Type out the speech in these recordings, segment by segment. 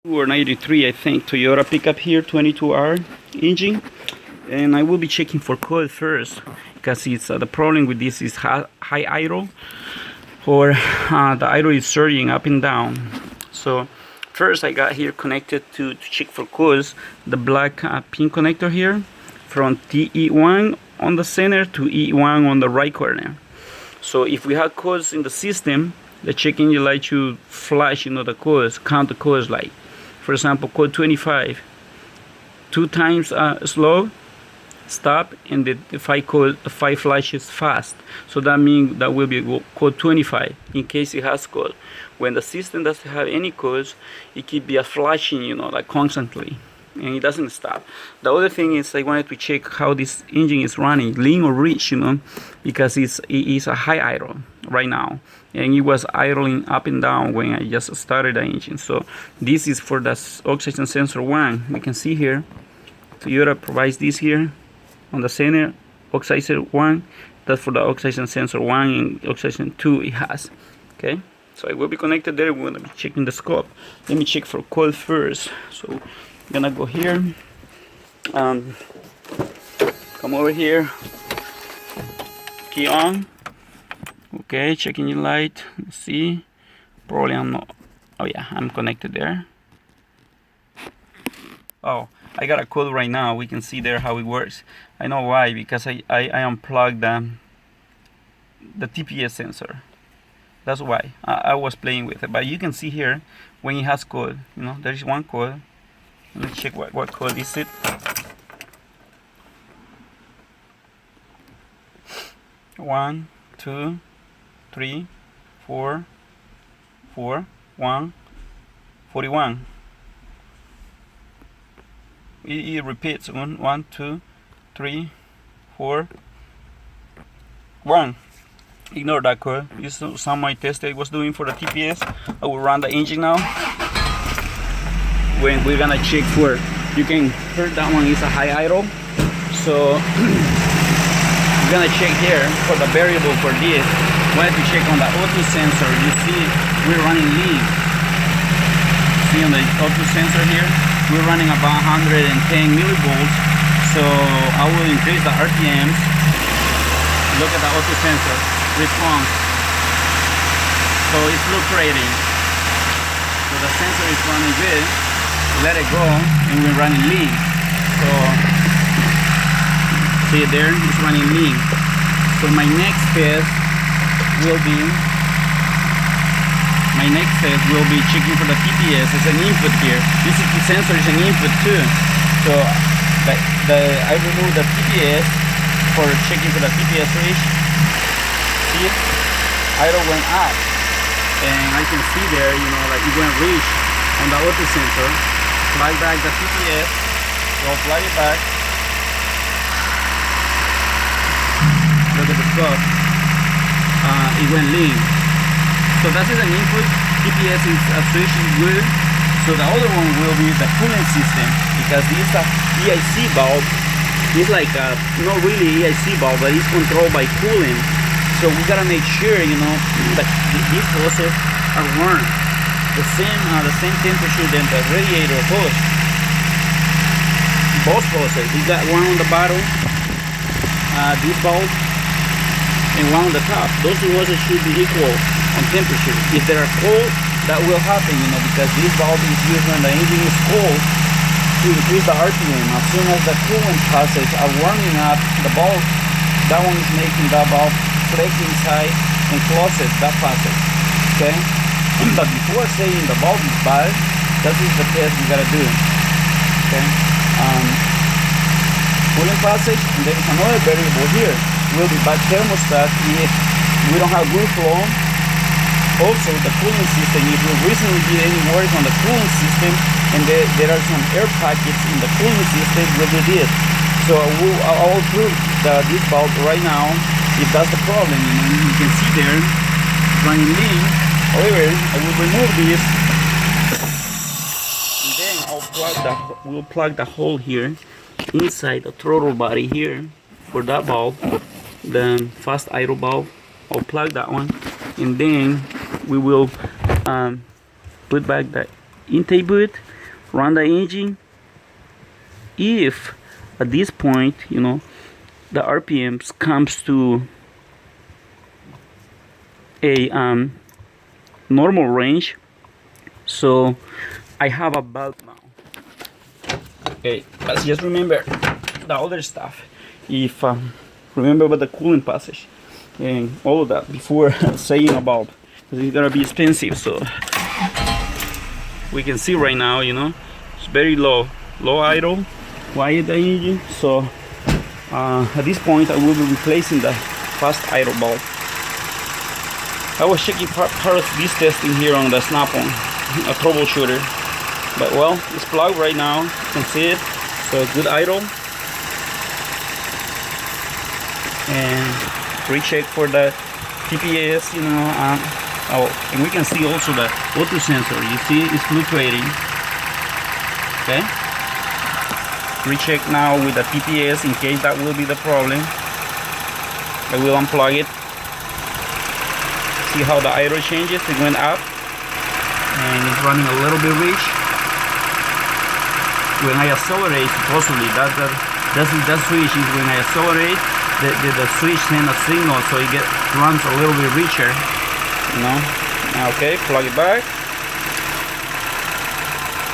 or 93, I think, Toyota pickup here, 22R engine, and I will be checking for code first, because it's the problem with this is high idle, or the idle is surging up and down. So first I got here connected to check for codes, the black pin connector here, from TE1 on the center to E1 on the right corner. So if we have codes in the system, the check engine light to flash, the codes, count the codes, like for example code 25, 2 times slow, stop, and the 5 flashes fast. So that means that will be code 25 in case it has code. When the system doesn't have any codes, it could be a flashing, like constantly, and it doesn't stop. The other thing is I wanted to check how this engine is running, lean or rich, because it is a high idle right now, and it was idling up and down when I just started the engine. So this is for the oxygen sensor 1. You can see here Toyota provides this here on the center, oxygen 1. That's for the oxygen sensor 1, and oxygen 2 it has. Okay, so I will be connected there. We're gonna be checking the scope. Let me check for code first. So I'm gonna go here, come over here, key on. Okay, checking your light. Let's see, probably I'm not. Oh yeah, I'm connected there. Oh, I got a code right now. We can see there how it works. I know why, because I unplugged the TPS sensor. That's why I was playing with it. But you can see here when it has code, there is one code. Let me check what code is it. 1, 2, 3, 4, 1, 41. It repeats 1, 2, 3, 4, 1. Ignore that code. This is some of my tests I was doing for the TPS. I will run the engine now. When we're gonna check for, you can hear that one is a high idle. So we're gonna check here for the variable for this. We have to check on the auto sensor. You see we're running lean. See on the auto sensor here, we're running about 110 millivolts. So I will increase the RPMs. Look at the auto sensor response. So it's fluctuating. So the sensor is running good. Let it go, and we're running lean. So see there, it's running lean. So my next test will be checking for the TPS. It's an input here. This sensor is an input too. So I remove the TPS for checking for the TPS reach. See, idle went up, and I can see there, like it went reach on the auto sensor. Plug back the TPS. Go plug it back. Look at the scope. It went lean. So that is an input. TPS is a switch is good. So the other one will be the coolant system, because this is a EIC valve. It's like not really EIC valve, but it's controlled by coolant. So we gotta make sure, that these hoses are warm, the same temperature than the radiator hose. Both hoses. We got one on the bottom, this valve, and one on the top. Those two hoses should be equal on temperature. If they are cold, that will happen, because this valve is used when the engine is cold to increase the RPM. As soon as the coolant passes are warming up the valve, that one is making that valve flex inside and closes that passage. Okay? But before saying the valve is bad, that is the test you gotta do. Okay? Coolant passage, and there is another variable here. Will be back thermostat if we don't have good flow. Also, the cooling system, if we recently did any work on the cooling system and there are some air pockets in the cooling system, we'll do this. So I'll prove this valve right now if that's the problem. You can see there, it's running lean. However, I will remove this, and then we'll plug the hole here inside the throttle body here for that valve, the fast idle valve. I'll plug that one, and then we will put back the intake boot, run the engine. If at this point, you know, the RPMs comes to a normal range, so I have a belt now. Okay, but just remember the other stuff. If remember about the cooling passage and all of that before saying about, because it's gonna be expensive. So we can see right now, you know, it's very low idle, quiet the engine. So at this point, I will be replacing the fast idle bulb. I was checking part of this testing here on the Snap-on, a troubleshooter. But well, it's plugged right now. You can see it. So it's good idle. And recheck for the TPS, you know. Oh, and we can see also the auto sensor. You see it's fluctuating. Okay. Recheck now with the TPS in case that will be the problem. I will unplug it. See how the idle changes. It went up and it's running a little bit rich. When I accelerate, supposedly that switch is when I accelerate, the switch sends a signal, so it runs a little bit richer, you know. Okay, plug it back.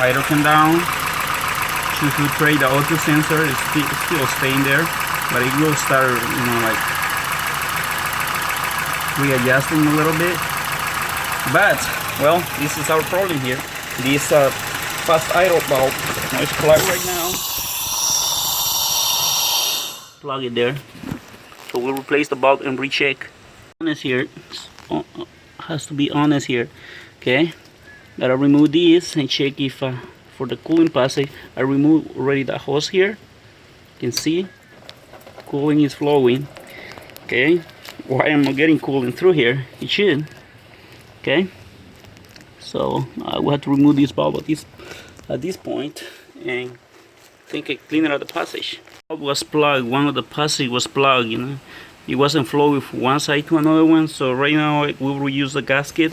Idle came down. To filtrate the auto sensor is still staying there, but it will start, you know, like readjusting a little bit. But well, this is our problem here. This fast idle bulb. Now it's plugged right now. Plug it there. So we'll replace the bulb and recheck. Honest here. Has to be honest here. Okay. Gotta remove this and check if for the cooling passage I removed already the hose here. You can see cooling is flowing. Okay. Why am I getting cooling through here? It should. Okay. So I will have to remove this bulb at this point, and I think I clean out the passage. The bulb was plugged. One of the passage was plugged. You know, it wasn't flowing from one side to another one. So right now I will reuse the gasket.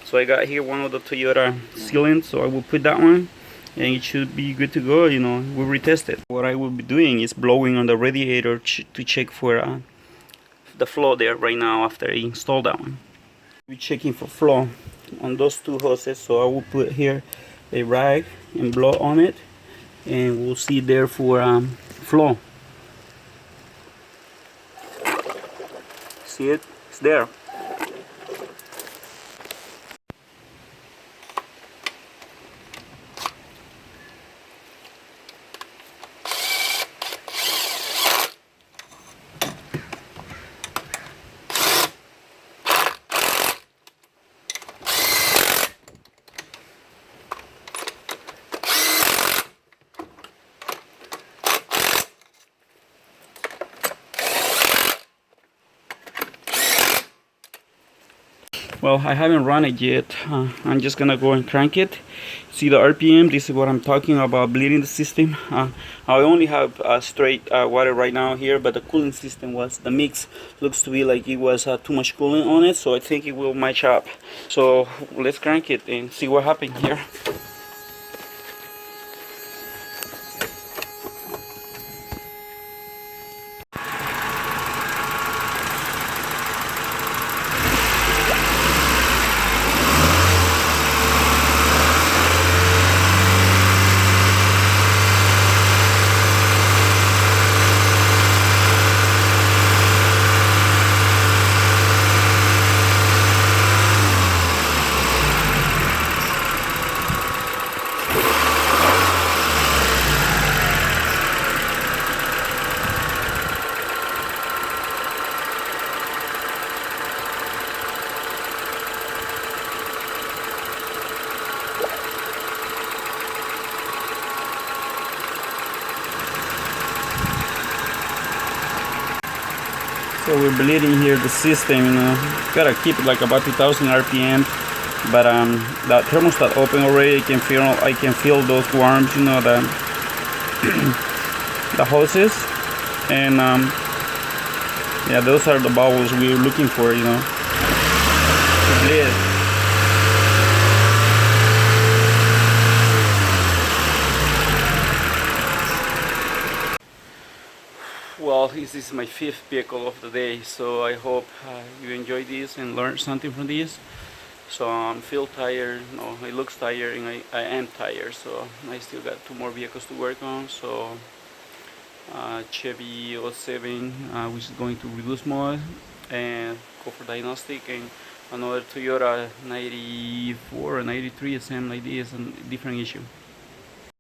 So I got here one of the Toyota sealants. So I will put that one, and it should be good to go. You know, we'll retest it. What I will be doing is blowing on the radiator to check for the flow there right now after I install that one. We're checking for flow on those two hoses, so I will put here a rag and blow on it, and we'll see there for flow. See it? It's there. Well, I haven't run it yet. I'm just gonna go and crank it. See the RPM. This is what I'm talking about, bleeding the system. I only have straight water right now here, but the cooling system the mix looks to be like it was too much coolant on it, so I think it will match up. So let's crank it and see what happens here. So we're bleeding here the system, you know. Gotta keep it like about 2000 RPM. But that thermostat open already. I can feel those worms, you know, the the hoses, and yeah, those are the bubbles we're looking for, you know, to bleed. all, this is my 5th vehicle of the day, so I hope you enjoy this and learn something from this. So I feel tired, no, it looks tired, and I am tired, so I still got 2 more vehicles to work on. So Chevy 07, which is going to reduce mode and go for diagnostic, and another Toyota 94 or 93, same like this, and different issue.